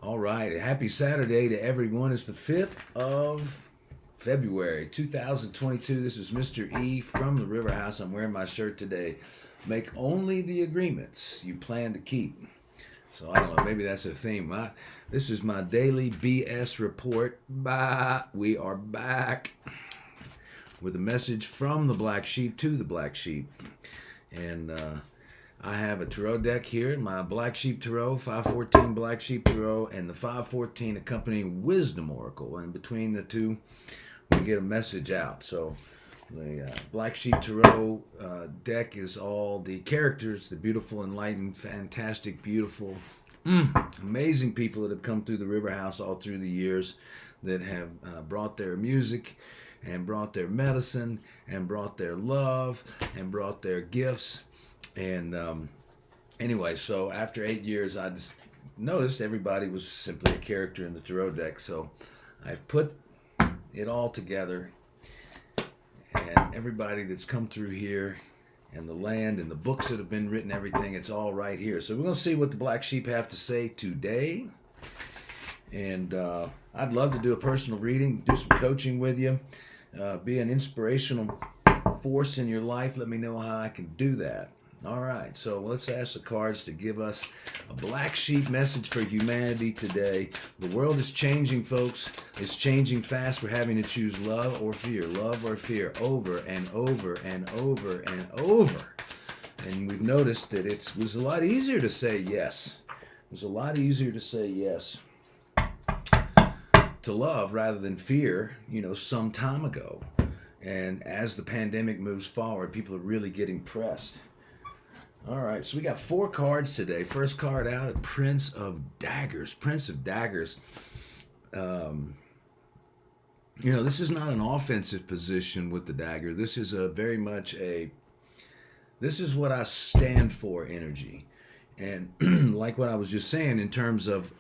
All right. Happy Saturday to everyone. It's the 5th of February 2022. This is Mr. E from the River House. I'm wearing my shirt today. Make only the agreements you plan to keep. So I don't know, maybe that's a theme. This is my daily BS report. We are back with a message from the black sheep to the black sheep. And I have a tarot deck here, my Black Sheep Tarot, 514 Black Sheep Tarot, and the 514 accompanying Wisdom Oracle. And between the two, we get a message out. So the Black Sheep Tarot deck is all the characters, the beautiful, enlightened, fantastic, beautiful, amazing people that have come through the River House all through the years that have brought their music and brought their medicine and brought their love and brought their gifts. And anyway, so after 8 years, I just noticed everybody was simply a character in the tarot deck. So I've put it all together, and everybody that's come through here, and the land, and the books that have been written, everything, it's all right here. So we're going to see what the black sheep have to say today. And I'd love to do a personal reading, do some coaching with you, be an inspirational force in your life. Let me know how I can do that. All right, so let's ask the cards to give us a black sheep message for humanity today. The world is changing, folks. It's changing fast. We're having to choose love or fear, over and over and over and over. And we've noticed that it was a lot easier to say yes. It was a lot easier to say yes to love rather than fear, some time ago. And as the pandemic moves forward, people are really getting pressed. All right, so we got 4 cards today. First card out, Prince of Daggers. Prince of Daggers. This is not an offensive position with the dagger. This is this is what I stand for energy. And like what I was just saying, in terms of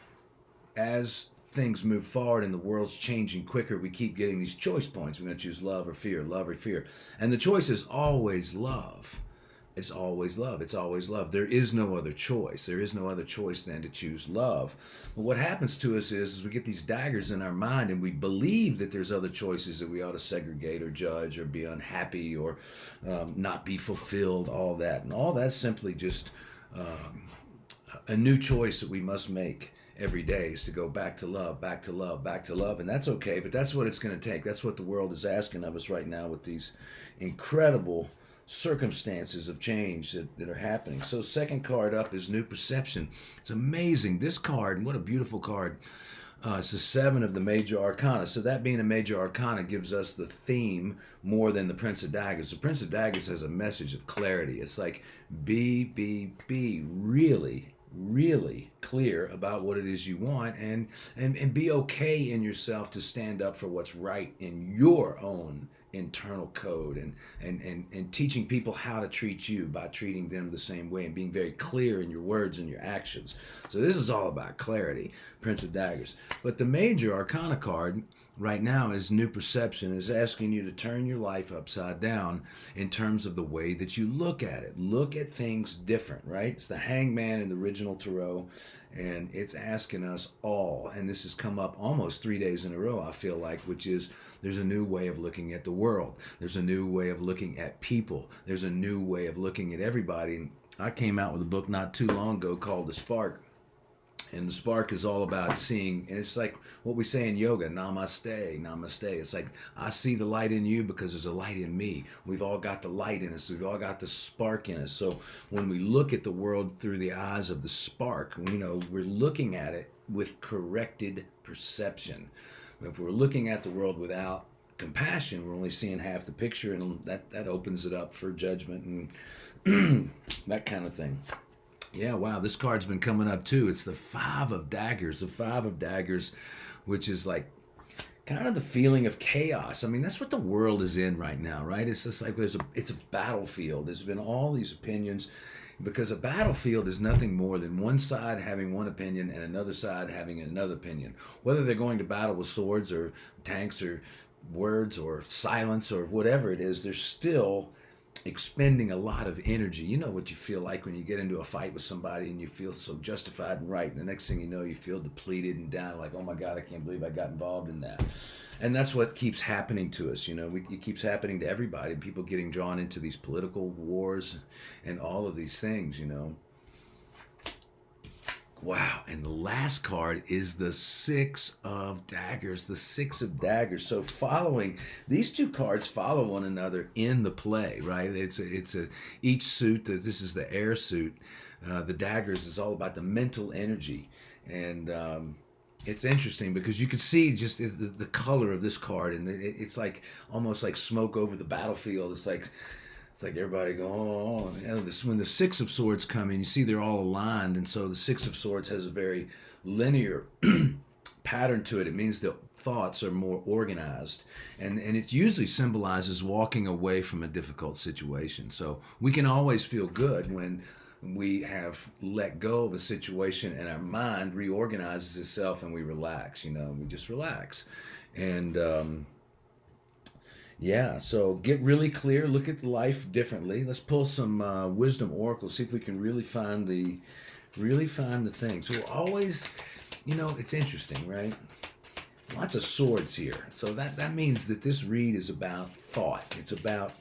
as things move forward and the world's changing quicker, we keep getting these choice points. We're going to choose love or fear, love or fear. And the choice is always love. It's always love. It's always love. There is no other choice. There is no other choice than to choose love. But what happens to us is we get these daggers in our mind, and we believe that there's other choices that we ought to segregate or judge or be unhappy or not be fulfilled, all that. And all that's simply just a new choice that we must make every day, is to go back to love, back to love, back to love. And that's okay, but that's what it's going to take. That's what the world is asking of us right now with these incredible circumstances of change that are happening. So second card up is New Perception. It's amazing. This card, and what a beautiful card. It's the 7 of the Major Arcana. So that being a Major Arcana gives us the theme more than the Prince of Daggers. The Prince of Daggers has a message of clarity. It's like be really, really clear about what it is you want, and be okay in yourself to stand up for what's right in your own internal code, and teaching people how to treat you by treating them the same way and being very clear in your words and your actions. So this is all about clarity, Prince of Daggers. But the Major Arcana card right now is New Perception, is asking you to turn your life upside down in terms of the way that you look at it. Look at things different, right? It's the Hangman in the original Tarot, and it's asking us all, and this has come up almost 3 days in a row, I feel like, which is there's a new way of looking at the world. There's a new way of looking at people. There's a new way of looking at everybody. And I came out with a book not too long ago called The Spark. And the spark is all about seeing, and it's like what we say in yoga, namaste, namaste. It's like, I see the light in you because there's a light in me. We've all got the light in us. We've all got the spark in us. So when we look at the world through the eyes of the spark, we're looking at it with corrected perception. If we're looking at the world without compassion, we're only seeing half the picture, and that opens it up for judgment and that kind of thing. Yeah, wow, this card's been coming up too. It's the 5 of Daggers. The 5 of Daggers, which is like kind of the feeling of chaos. I mean, that's what the world is in right now, right? It's just like it's a battlefield. There's been all these opinions, because a battlefield is nothing more than one side having one opinion and another side having another opinion. Whether they're going to battle with swords or tanks or words or silence or whatever it is, there's still expending a lot of energy. You know what you feel like when you get into a fight with somebody and you feel so justified and right, and the next thing you know, you feel depleted and down, like, oh my God, I can't believe I got involved in that. And that's what keeps happening to us. It keeps happening to everybody. People getting drawn into these political wars and all of these things. Wow. And the last card is the Six of Daggers. The Six of Daggers. So following these two cards follow one another in the play, right? It's a each suit. This is the air suit. The daggers is all about the mental energy, and it's interesting because you can see just the color of this card, and it's like almost like smoke over the battlefield. It's like everybody going, oh, when the Six of Swords come in, you see they're all aligned, and so the Six of Swords has a very linear pattern to it. It means the thoughts are more organized, and it usually symbolizes walking away from a difficult situation. So we can always feel good when we have let go of a situation and our mind reorganizes itself and we relax. We just relax, and yeah, so get really clear, look at life differently. Let's pull some wisdom oracles, see if we can really find the thing. So we're always, it's interesting, right? Lots of swords here. So that means that this read is about thought. It's about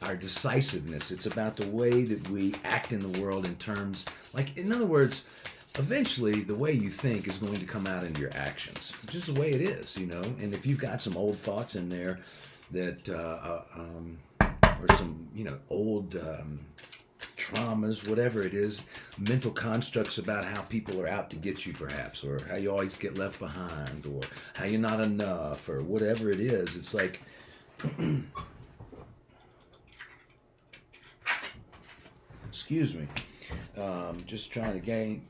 our decisiveness. It's about the way that we act in the world in terms, like, in other words, eventually the way you think is going to come out into your actions. It's just the way it is. And if you've got some old thoughts in there that, or some, old traumas, whatever it is, mental constructs about how people are out to get you perhaps, or how you always get left behind, or how you're not enough, or whatever it is, it's like, excuse me, just trying to gain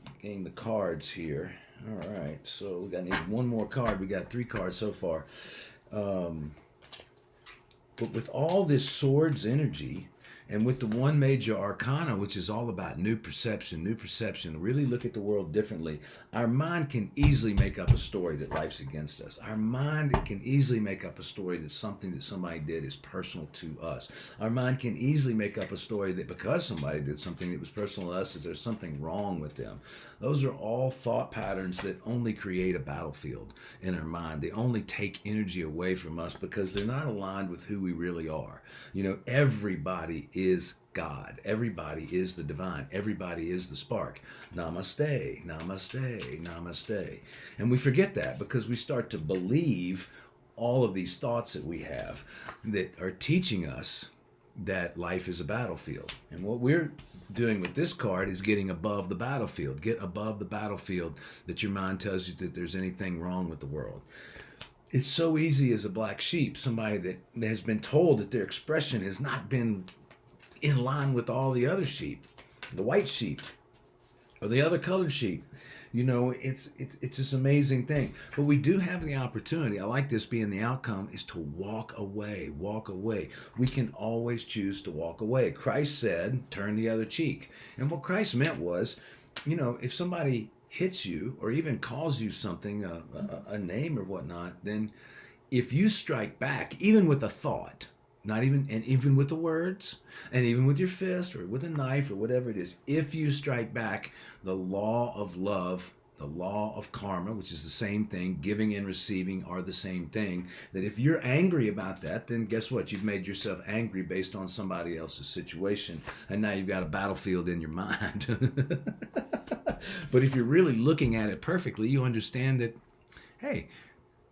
the cards here. All right, so we need one more card. We got 3 cards so far. But with all this swords energy, and with the one major arcana, which is all about new perception, really look at the world differently, our mind can easily make up a story that life's against us. Our mind can easily make up a story that something that somebody did is personal to us. Our mind can easily make up a story that because somebody did something that was personal to us, is there's something wrong with them. Those are all thought patterns that only create a battlefield in our mind. They only take energy away from us because they're not aligned with who we really are. Everybody is God. Everybody is the divine. Everybody is the spark. Namaste, namaste, namaste. And we forget that because we start to believe all of these thoughts that we have that are teaching us that life is a battlefield. And what we're doing with this card is getting above the battlefield. Get above the battlefield that your mind tells you that there's anything wrong with the world. It's so easy as a black sheep, somebody that has been told that their expression has not been in line with all the other sheep, the white sheep, or the other colored sheep. It's this amazing thing. But we do have the opportunity, I like this being the outcome, is to walk away. We can always choose to walk away. Christ said, turn the other cheek. And what Christ meant was, if somebody hits you or even calls you something, a name or whatnot, then if you strike back, even with a thought, even with the words, and even with your fist or with a knife or whatever it is, if you strike back, the law of love, the law of karma, which is the same thing, giving and receiving are the same thing, that if you're angry about that, then guess what? You've made yourself angry based on somebody else's situation, and now you've got a battlefield in your mind. But if you're really looking at it perfectly, you understand that, hey,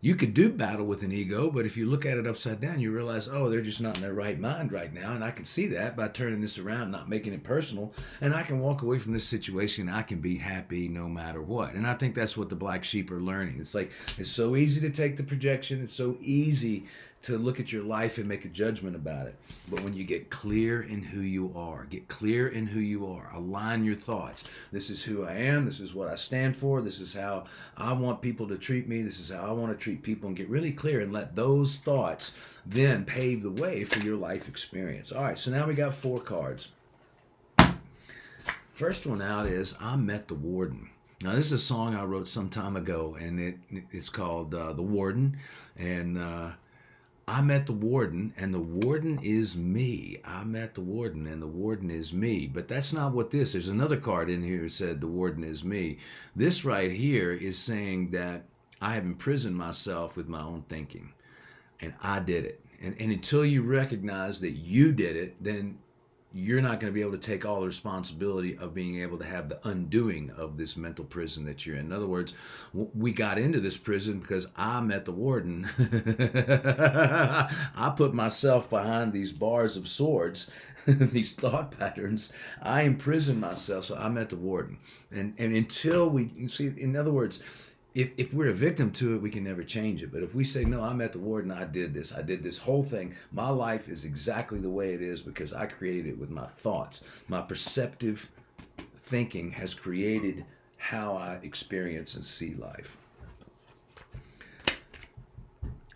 you could do battle with an ego, but if you look at it upside down, you realize, oh, they're just not in their right mind right now. And I can see that by turning this around, not making it personal. And I can walk away from this situation. I can be happy no matter what. And I think that's what the black sheep are learning. It's like, it's so easy to take the projection. It's so easy to look at your life and make a judgment about it. But when you get clear in who you are, align your thoughts. This is who I am. This is what I stand for. This is how I want people to treat me. This is how I want to treat people, and get really clear and let those thoughts then pave the way for your life experience. All right, so now we got 4 cards. First one out is I Met the Warden. Now, this is a song I wrote some time ago, and it's called The Warden, and I met the warden, and the warden is me. I met the warden, and the warden is me. But that's not what this. There's another card in here that said the warden is me. This right here is saying that I have imprisoned myself with my own thinking, and I did it. And until you recognize that you did it, then you're not going to be able to take all the responsibility of being able to have the undoing of this mental prison that you're in. In other words, we got into this prison because I met the warden. I put myself behind these bars of swords, these thought patterns. I imprisoned myself, so I met the warden. And until we see, in other words, if we're a victim to it, we can never change it. But if we say, no, I'm at the warden, I did this whole thing. My life is exactly the way it is because I created it with my thoughts. My perceptive thinking has created how I experience and see life.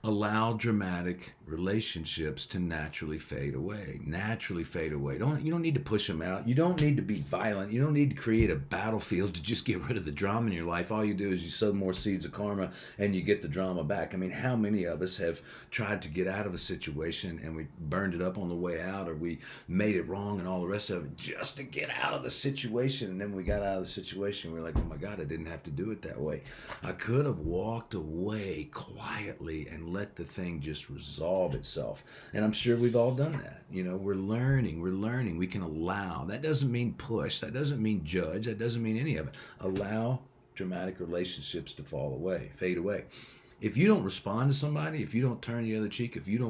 Allow dramatic relationships to naturally fade away. Naturally fade away. You don't need to push them out. You don't need to be violent. You don't need to create a battlefield to just get rid of the drama in your life. All you do is you sow more seeds of karma and you get the drama back. I mean, how many of us have tried to get out of a situation and we burned it up on the way out, or we made it wrong and all the rest of it just to get out of the situation? And then we got out of the situation, we're like, oh my God, I didn't have to do it that way. I could have walked away quietly and let the thing just resolve itself. And I'm sure we've all done that. You know, we're learning. We can allow. That doesn't mean push. That doesn't mean judge. That doesn't mean any of it. Allow dramatic relationships to fall away, fade away. If you don't respond to somebody, if you don't turn the other cheek, if you don't